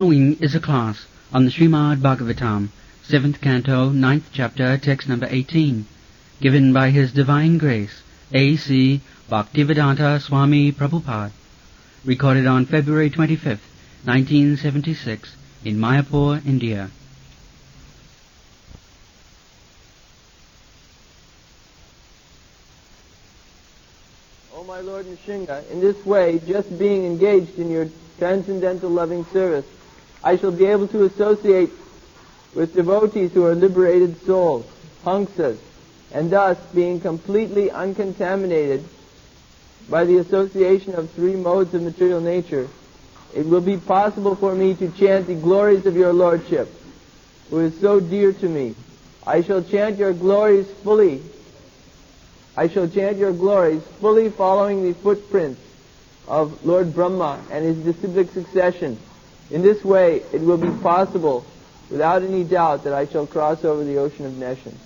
Following is a class on the Srimad Bhagavatam, 7th Canto, 9th Chapter, text number 18, given by His Divine Grace, A.C. Bhaktivedanta Swami Prabhupada, recorded on February 25th, 1976, in Mayapur, India. O my Lord Nrsimha, in this way, just being engaged in your transcendental loving service, I shall be able to associate with devotees who are liberated souls, hamsas, and thus, being completely uncontaminated by the association of three modes of material nature, it will be possible for me to chant the glories of your Lordship, who is so dear to me. I shall chant your glories fully following the footprints of Lord Brahma and his disciplic succession. In this way, it will be possible, without any doubt, that I shall cross over the ocean of nescience.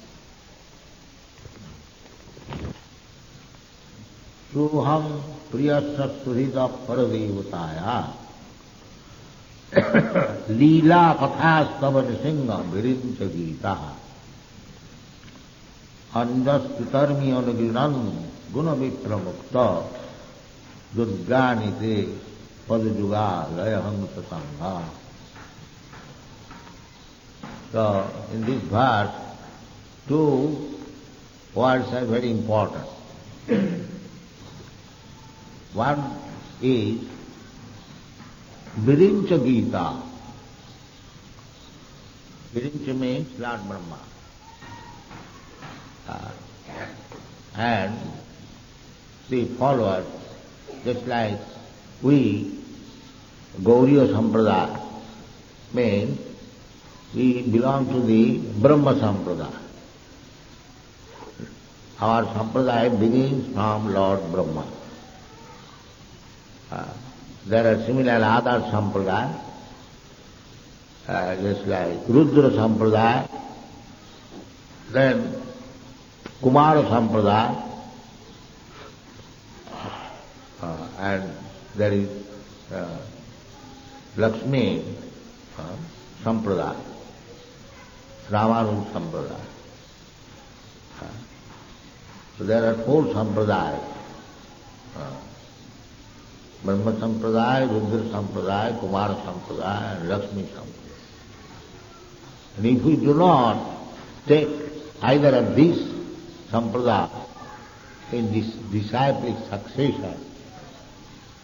Suham priyasya suhita paradevutaya Leela kathastava nrsimha virincha gitaha Anjaspitarmi anugrinan gunavitra mukta Durganite Padajuga Layahangta Sangha. So, in this verse, two words are very important. One is Virincha Gita. Virincha means Lord Brahma. And the followers, just like we, Gauriya Sampradaya, means we belong to the Brahma Sampradaya. Our Sampradaya begins from Lord Brahma. There are similar other Sampradaya, just like Rudra Sampradaya, then Kumara Sampradaya, and there is Lakshmi Sampradaya, Ramanuja Sampradaya. So there are four Sampradayas. Brahma Sampradaya, Rudra Sampradaya, Kumara Sampradaya, and Lakshmi Sampradaya. And if we do not take either of these Sampradaya in this disciplic succession,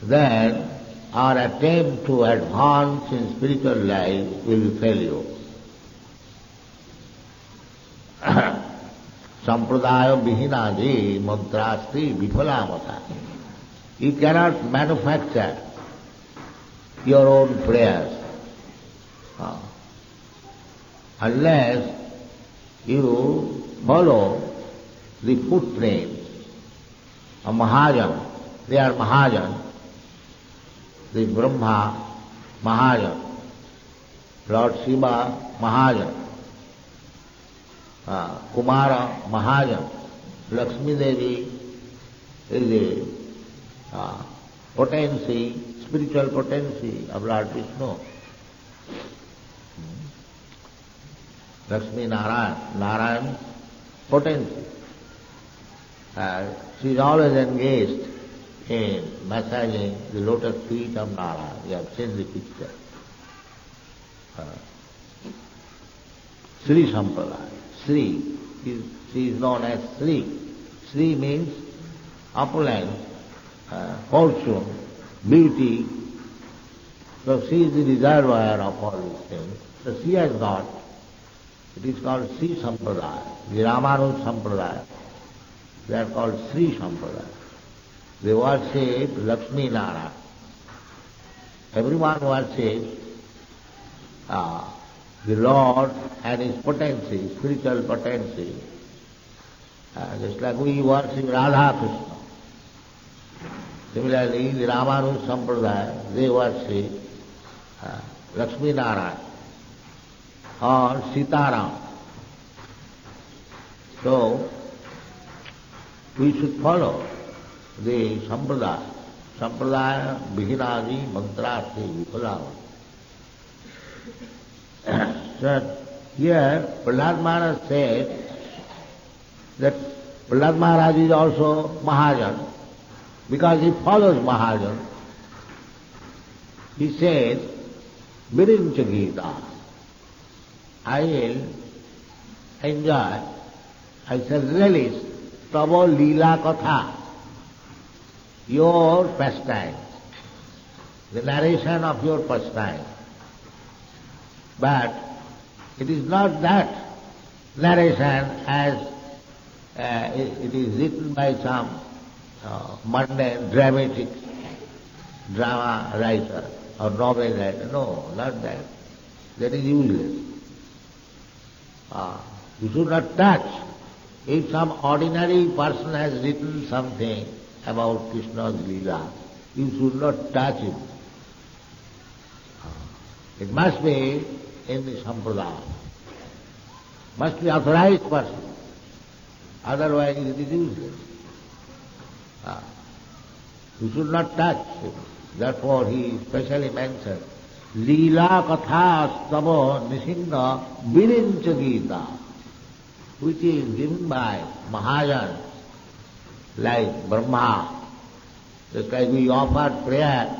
then our attempt to advance in spiritual life will fail you. Sampradaya vihinadi mantrasti vipalamata. You cannot manufacture your own prayers unless you follow the footprints of Mahajan. They are Mahajan, the Brahma Mahajan, Lord Shiva Mahajan, Kumara Mahajan, Lakshmi Devi is a potency, spiritual potency of Lord Vishnu. Lakshmi Narayan potency. She is always engaged in massaging the lotus feet of Narayan. You have seen the picture. Sri Sampradaya. Sri. She is known as Sri. Sri means opulence, fortune, beauty. So she is the reservoir of all these things. So she has got, it is called Sri Sampradaya, the Ramanuja Sampradaya. They are called Sri Sampradaya. They worship Lakshmi Narayan. Everyone worships the Lord and his potency, spiritual potency. Just like we worship Radha Krishna. Similarly, the Ramanuja Sampradaya, they worship Lakshmi Narayan or Sitaram. So, we should follow the Sampradaya. Sampradaya Vihinadi Mantrasti Vipalava. So here Prahlad Maharaj said that Prahlad Maharaj is also Mahajan because he follows Mahajan. He says, Virincha Gita, I will enjoy, I shall relish Tavo Leela Katha, your pastime, the narration of your pastime. But it is not that narration as it is written by some mundane, dramatic drama writer or novel writer. No, not that. That is useless. You should not touch. If some ordinary person has written something about Krishna's Leela, you should not touch it. It must be in the Sampradaya. Must be authorized person. Otherwise it is useless. You should not touch it. Therefore he specially mentioned Leela Katha Stavo Nrsimha Virincha Gita, which is given by Mahajan, like Brahma. Just like we offer prayer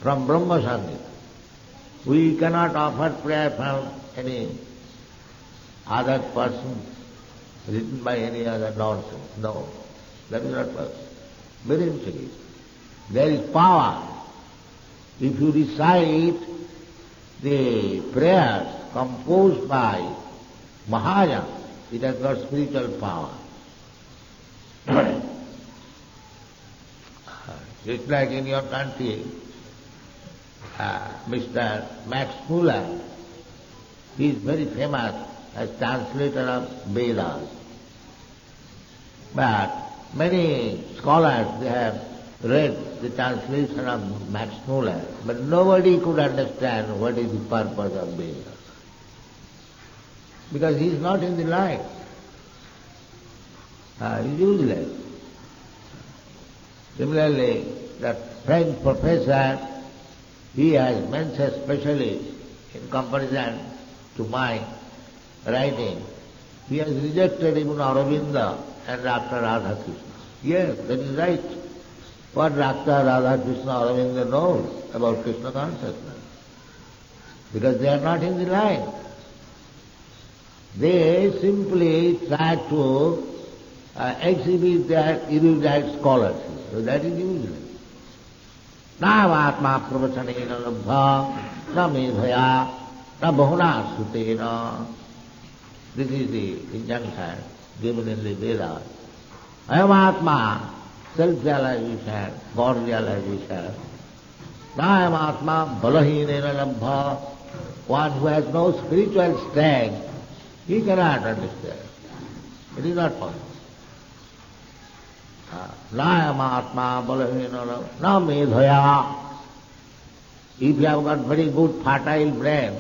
from Brahma Sangha. We cannot offer prayer from any other person written by any other nonsense. No, that is not possible. Virincha Gita. There is power. If you recite the prayers composed by Mahajan, it has got spiritual power. Just like in your country, Mr. Max Muller, he is very famous as translator of Vedas. But many scholars, they have read the translation of Max Muller, but nobody could understand what is the purpose of Vedas. Because he is not in the line. He is useless. Similarly, that French professor, he has mentioned specially in comparison to my writing, he has rejected even Aurobindo and Dr. Radhakrishna. Yes, that is right. What Dr. Radhakrishna Aurobindo knows about Krishna consciousness? Because they are not in the line. They simply try to exhibit their erudite scholarship. So that is useless. Na atma pravachanena labdha, na medhaya, na bahuna sutena. This is the injunction given in the Vedas. I am Atma, self-realization, God-realization. Na am Atma, balahinena labdha. One who has no spiritual strength, he cannot understand. It is not possible. Na Atma balahina na medhaya. If you have got very good fertile brain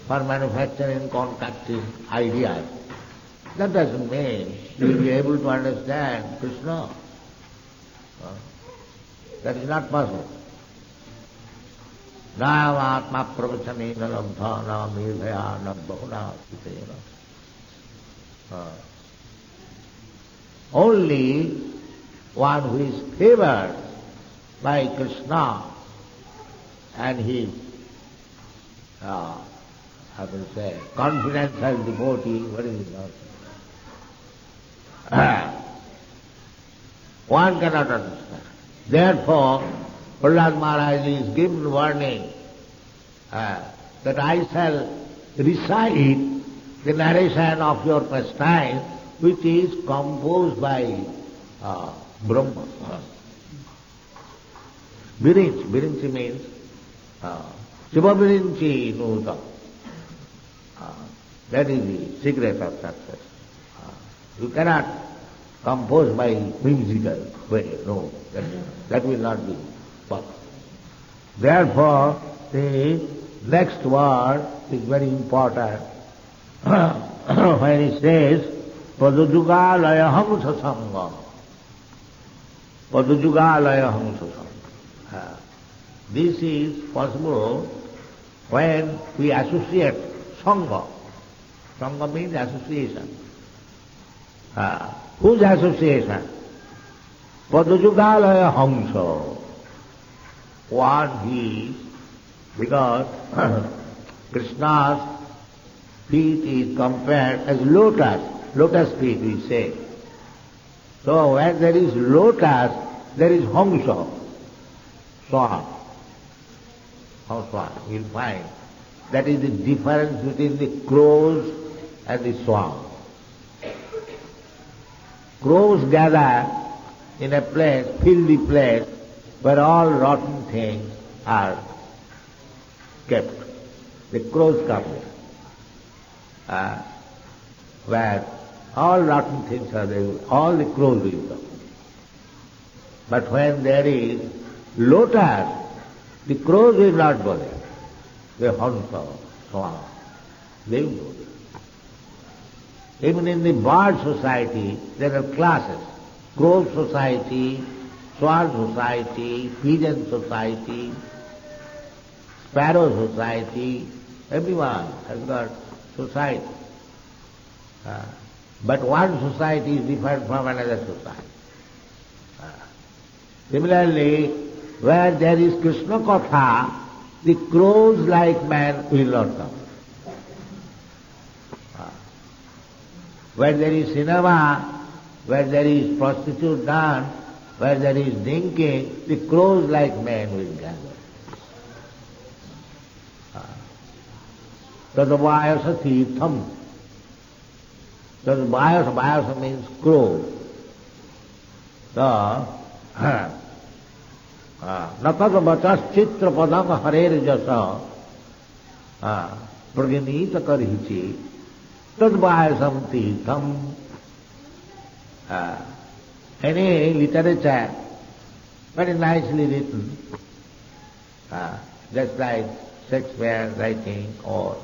for manufacturing, concocting ideas, that doesn't mean you will be able to understand Krishna. That is not possible. Na Atma pravachanena labdha na medhaya na bahuna sutena. Only one who is favored by Krishna and his, how to say, confidential devotee, what is it? One cannot understand. Therefore, Prahlad Maharaj is given warning that I shall recite the narration of your pastime, which is composed by Brahma. Virinchi means Shiva Virinchi Nuta. That is the secret of success. You cannot compose by whimsical way. No, that will not be possible. Therefore, the next word is very important. When he says, Padujugalaya hamsa sangha. Padujugalaya hamsa sangha. This is possible when we associate Sangha. Sangha means association. Whose association? Padajugalaya hamsa. One he is, because Krishna's feet is compared as lotus feet we say. So where there is lotus, there is hamsa, swan. Swan, you'll find. That is the difference between the crows and the swan. Crows gather in a place, filthy place, where all rotten things are kept. The crows come there. Where all rotten things are there, all the crows will come. But when there is lotus, the crows will not go there. They hamsa, swan, they will go there. Even in the bird society, there are classes. Crow society, swan society, pigeon society, sparrow society, everyone has got society. But one society is different from another society. Similarly, where there is Krishna Katha, the crows like man will not come. Where there is cinema, where there is prostitute dance, where there is drinking, the crows like men will gather. Tadvayasa tirtham. Vayasa means crow. So, natad bachas chitra padam harer jasa praganita karichi tadvayasam tirtham. Any literature, very nicely written, just like Shakespeare writing or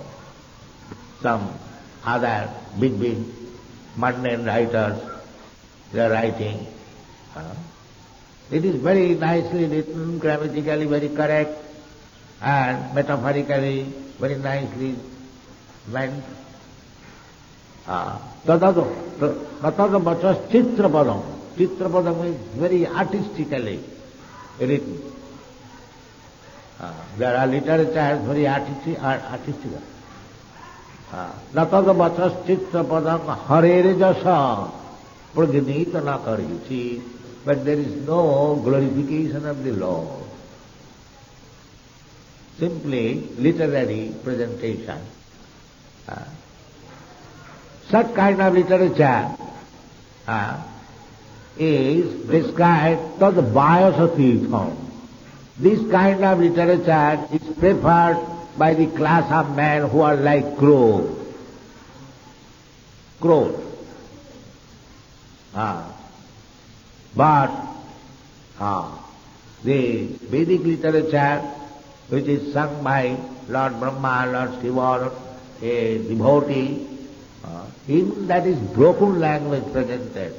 some other big mundane writers, they are writing. It is very nicely written, grammatically very correct, and metaphorically very nicely meant. Natad bachas chitrapadam. Chitrapadam is very artistically written. There are literatures very artistical. Natad bachas chitrapadam harere jasa pragnita na karichi. But there is no glorification of the Lord. Simply literary presentation. Such kind of literature is prescribed to the Vayasa tirtham. This kind of literature is preferred by the class of men who are like crows. But the Vedic literature, which is sung by Lord Brahma, Lord Shiva, a devotee, even that is broken language presented.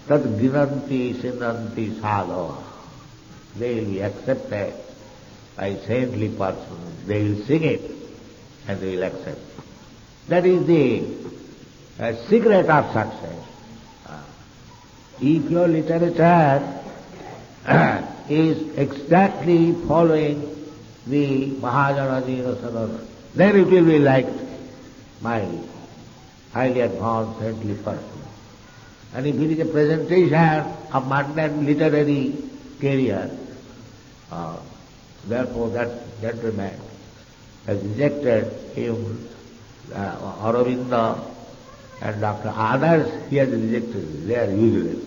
Tad ginanti sinanti sadhava. They will be accepted by saintly persons. They will sing it and they will accept. That is the secret of success. If your literature is exactly following the Mahajana Sadhana, then it will be liked by highly advanced saintly person. And if it is a presentation of mundane literary career, therefore that gentleman has rejected him, Aurobindo and Dr. Others, he has rejected. They are useless.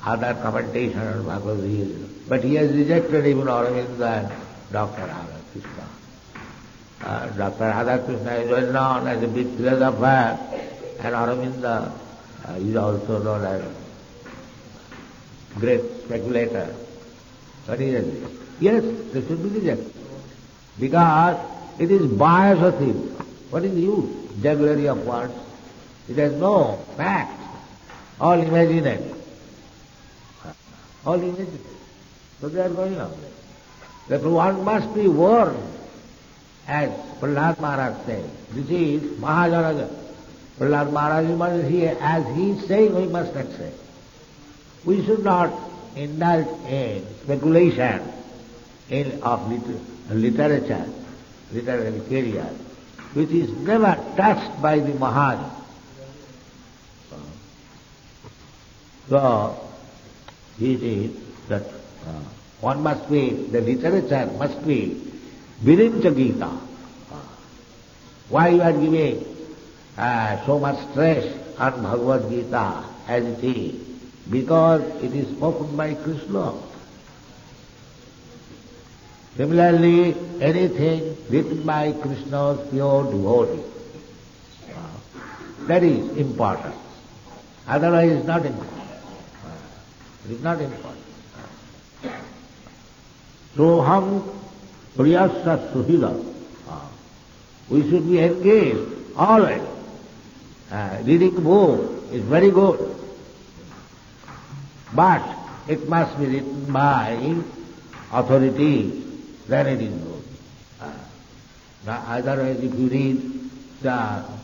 Other commentation on Bhagavad Gita. But he has rejected even Aurobindo and Dr. Radha Krishna. Dr. Radha Krishna is well known as a big philosopher, and Aurobindo is also known as great speculator. But he has rejected. Yes, they should be rejected. Because it is bias of things. What is the use? Jugglery of words. It has no facts. All imaginary. All imaginary. So they are going on there. Therefore one must be warned as Prahlad Maharaj said. This is Mahajanaga. Prahlad Maharaj is here. As he is saying, we must accept. We should not indulge in speculation of literature, literary career, which is never touched by the Mahajana. So, it is that one must be, the literature must be Virincha Gita. Why you are giving so much stress on Bhagavad Gita as it is? Because it is spoken by Krishna. Similarly, anything written by Krishna's pure devotee, that is important. Otherwise it is not important. It is not important. Soham priyasa suhila. We should be engaged always. Reading book is very good. But it must be written by authorities, then it is good. Otherwise if you read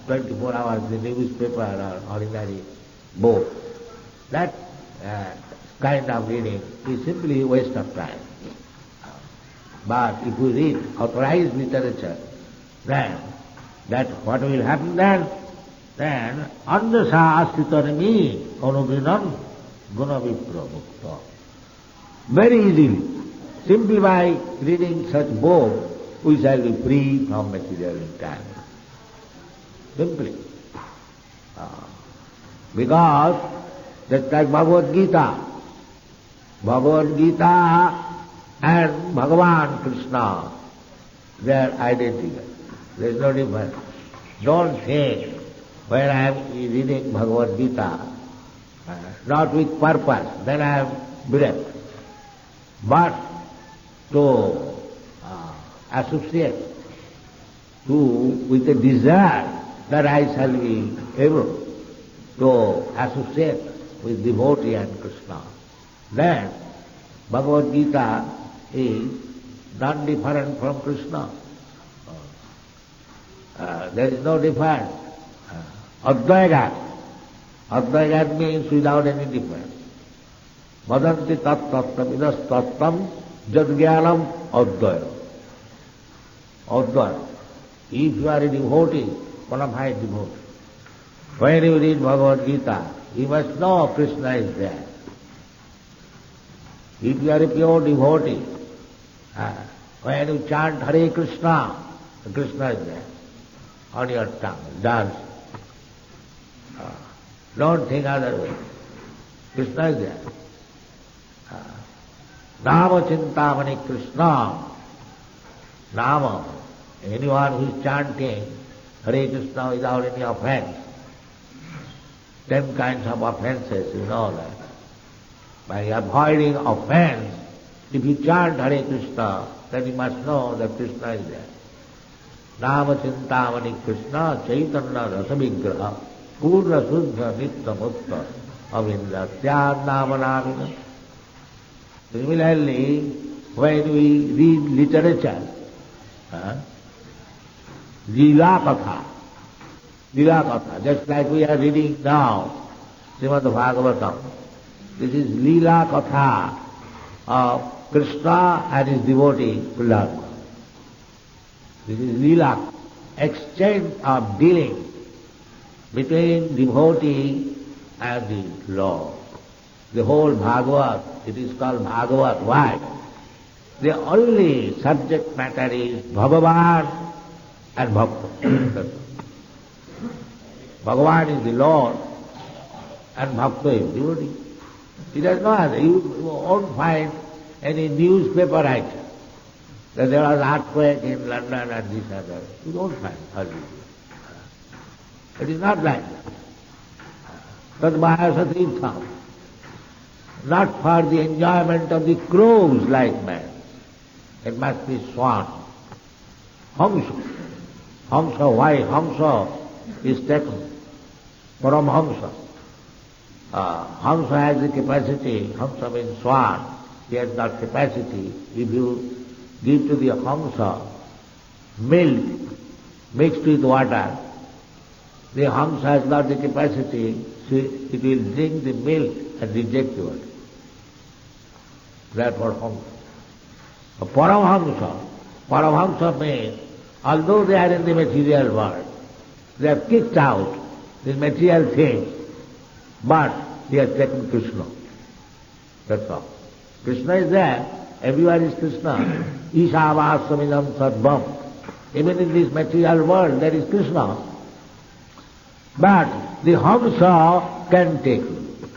24 hours the newspaper or ordinary book, that kind of reading is simply a waste of time. But if we read authorized literature, then that what will happen then? Then andasa astitarami anubinam gunavipra mukta. Very easily, simply by reading such book, we shall be free from material entanglement. Simply. Because just like Bhagavad Gita and Bhagavan Krishna, they are identical. There is no difference. Don't think when I am reading Bhagavad Gita, not with purpose, then I am bereft. But to associate with a desire that I shall be able to associate with devotee and Krishna, then Bhagavad Gita is not different from Krishna. There is no difference. Advaigat. Advaigat means without any difference. Vadanti tat tattam idas tattam jadgyanam advaya. Advaya. If you are a devotee, bona fide devotee, when you read Bhagavad Gita, you must know Krishna is there. If you are a pure devotee, when you chant Hare Krishna, Krishna is there on your tongue, dance. Don't think otherwise. Krishna is there. Nama Chintamani Krishna. Nama. Anyone who is chanting Hare Krishna without any offense. 10 kinds of offenses, you know that. By avoiding offense, if you chant Hare Krishna, then you must know that Krishna is there. Nama Chintamani Krishna Chaitanya Rasa Vigraha Purna Suddha Nitya Mutta Avindra Syad Nama Namina. Similarly, when we read literature, Leela Katha, just like we are reading now, Srimad Bhagavatam. This is Leela Katha of Krishna and his devotee, Prahlad. This is Leela, exchange of dealing between devotee and the Lord. The whole Bhagavat, it is called Bhagavat. Why? The only subject matter is Bhagavan and Bhakta. Bhagavan is the Lord and Bhakta is devotee. It does not, you won't find any newspaper item that there was earthquake in London and this and that. You don't find. It is not like that. But Mahasatitham, not for the enjoyment of the crows like man. It must be swan. Hamsa. Hamsa, why? Hamsa is taken from Hamsa. Hamsa has the capacity, Hamsa means swan, he has got capacity. If you give to the Hamsa milk mixed with water. The hamsa has not the capacity, so it will drink the milk and reject the water. Therefore hamsa. A Paramhamsa means, although they are in the material world, they have kicked out the material things, but he has taken Krishna. That's all. Krishna is there, everywhere is Krishna. Ishavassamidam sarvam. Even in this material world there is Krishna. But the hamsa can take it.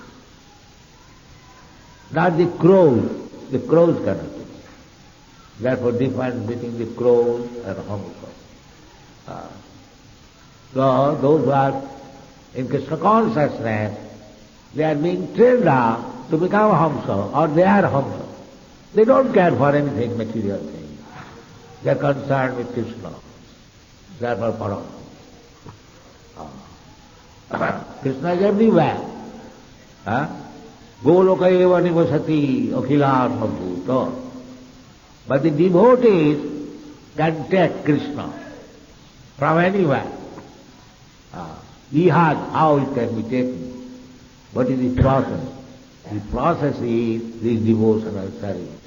Not the crows cannot take it. Therefore difference between the crows and hamsa. So those who are in Krishna consciousness, they are being trained up to become hamsa, or they are hamsa. They don't care for anything, material things. They are concerned with Krishna. Therefore Param. Krishna is everywhere. Goloka eva nivasati akhilatma bhuta. But the devotees can take Krishna from anywhere. He has how it can be taken. What is the process? The process is this devotional service.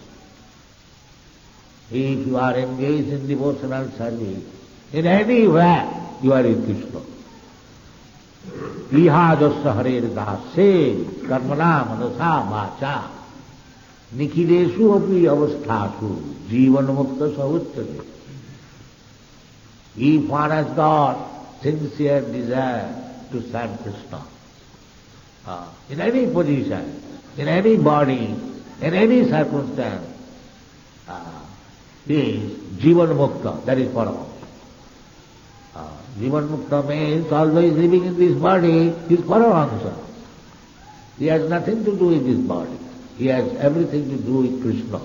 If you are engaged in devotional service, in anywhere you are in Krishna. Ihajasya harer dase karmana manasa vacha nikhilesu api avasthasu jivan mukta sahuttade. If one has got sincere desire to serve Krishna, in any position, in any body, in any circumstance, he is jivan mukta, that is Paramhamsa. Jivan mukta means, although he is living in this body, he is Paramhamsa. He has nothing to do with this body. He has everything to do with Krishna.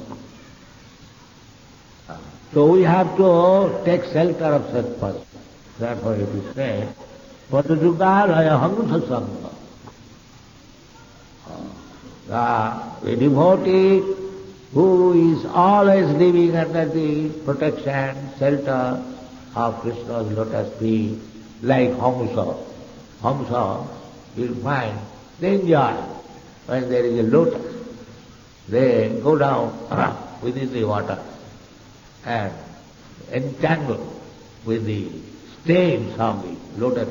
So we have to take shelter of such person. Therefore it is said, Patajugalaya hamsa sangha. The devotee who is always living under the protection, shelter of Krishna's lotus feet, like hamsa. Hamsa, you'll find, they enjoy when there is a lotus. They go down within the water and entangle with the stems of the lotus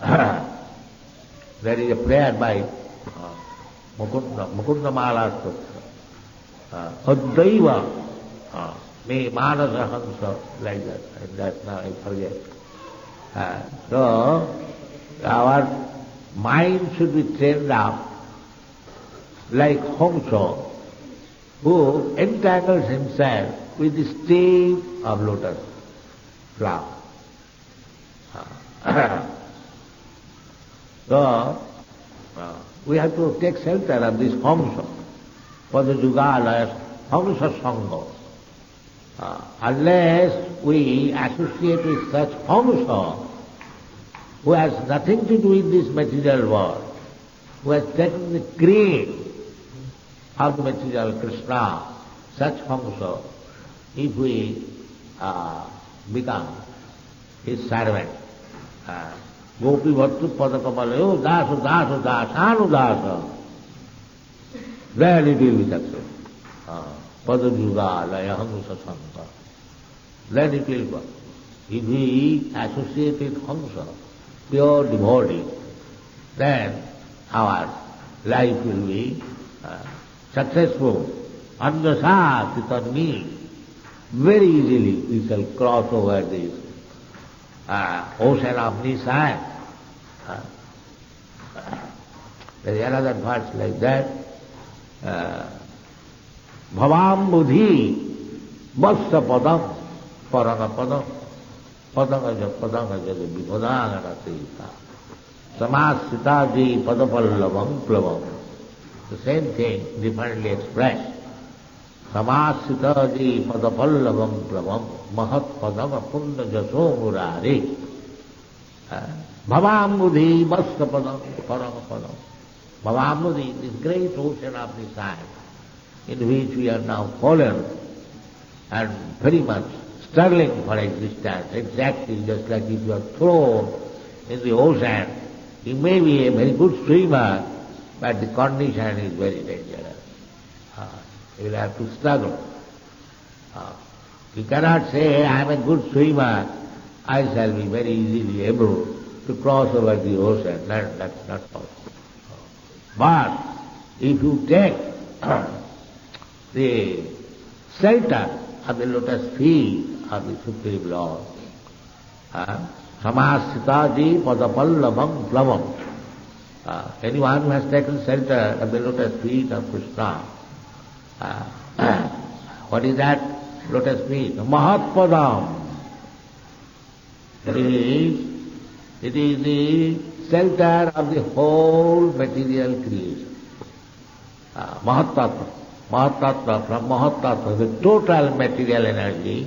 flower. There is a prayer by Mukunda Mala Sutra. Adaiva me manasa hamsa, like that. And that now I forget. So our mind should be trained up like hamsa, who entangles himself with the stem of lotus flower. So we have to take shelter of this hamsa for the jugalaya hamsa sangha. Unless we associate with such hamsa who has nothing to do with this material world, who has taken the creed of the material Krishna, such hamsa, if we become his servant, Gopi Vattu Padakamaleo Dasa Dasa Dasanu Dasa, then it will be success. Padajuga Layahamsa Sangha. Then it will work. If we associate with hamsa, pure devotee, then our life will be successful. Andasa Titanmi. Very easily we shall cross over this ocean of nescience. There is another verse like that. Bhavam buddhi vassa padam paranga padam padanga jale vibhodangana sita samasita ji padapallavam plavam. The same thing differently expressed. Samasita ji padapallavam plavam mahat padam apunda jaso murari. Bhavam buddhi vassa padam paranga padam. Bhavam buddhi, this great ocean of desire, in which we are now fallen and very much struggling for existence, exactly just like if you are thrown in the ocean. You may be a very good swimmer, but the condition is very dangerous. You will have to struggle. You cannot say, I am a good swimmer, I shall be very easily able to cross over the ocean. That's not possible. But if you take the shelter of the lotus feet of the Supreme Lord, samasthitaji padapallavang plavam, anyone who has taken shelter of the lotus feet of Krishna, what is that lotus feet? Mahatpadam. It is the shelter of the whole material creation. Mahatattva. Mahatattva, from Mahatattva, the total material energy,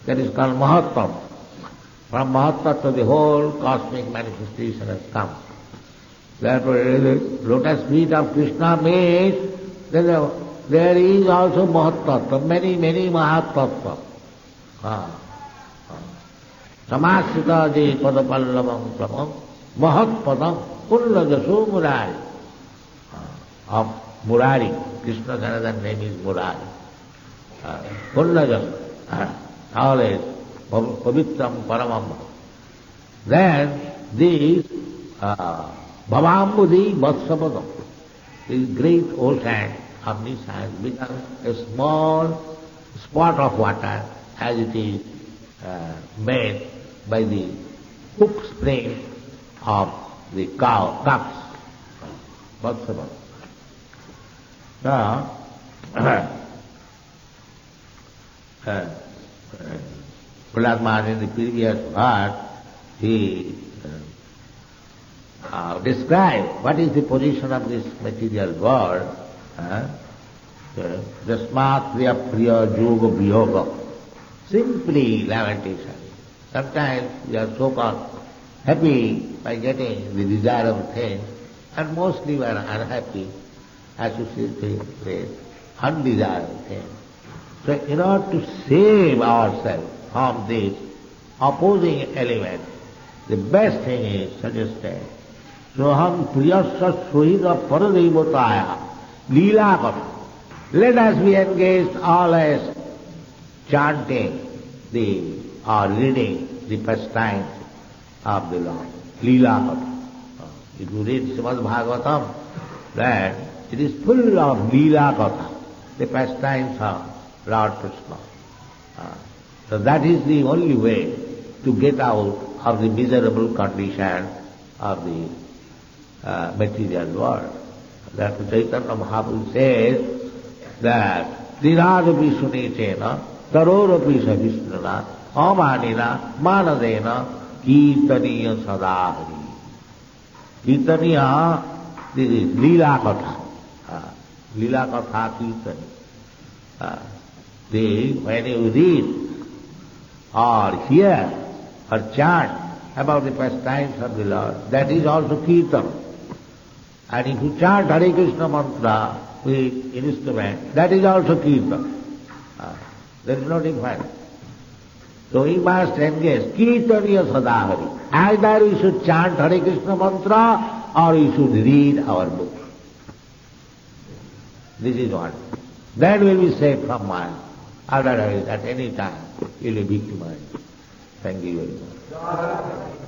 that is called Mahatattva. From Mahatattva, the whole cosmic manifestation has come. Therefore, the lotus feet of Krishna means there is also Mahatattva, many Mahatattva. Samasthitaji padapallavam pramam mahatpadam pullajaso murari. Of Murari, Krishna's another name is Murari. Pullajaso, always pavitram paramam. Then this bhavambudhi vatsapadam, this great ocean of nescience becomes a small spot of water as it is made by the hook spring of the cow, cups. Vatsapadam. So, Prahlad Maharaj in the previous verse, he described what is the position of this material world. Jasmat priya priya yoga viyoga. Simply lamentation. Sometimes we are so-called happy by getting the desirable things, and mostly we are unhappy associated with undesirable things. So in order to save ourselves from this opposing element, the best thing is suggested. Soham priyasya suhida paradevotaya leela. Let us be engaged always chanting or reading the pastimes of the Lord. Leela. If you read Srimad Bhagavatam, then it is full of Leela Katha, the pastimes of Lord Krishna. So that is the only way to get out of the miserable condition of the material world. Therefore Chaitanya Mahaprabhu says that Dinadapi Sunitena Tarorapi Savishnana Amanina Manadena Kirtaniya Sadahari. Kirtaniya, this is Leela Katha. Leela Katha Kirtani. When you read or hear or chant about the pastimes of the Lord, that is also Kirtan. And if you chant Hare Krishna mantra with instrument, that is also Kirtan. There is no difference. So we must engage Kirtaniya Sadahari. Either we should chant Hare Krishna mantra or we should read our book. This is one. Then will be safe from mind. Otherwise, at any time, you will be victimized. Thank you very much.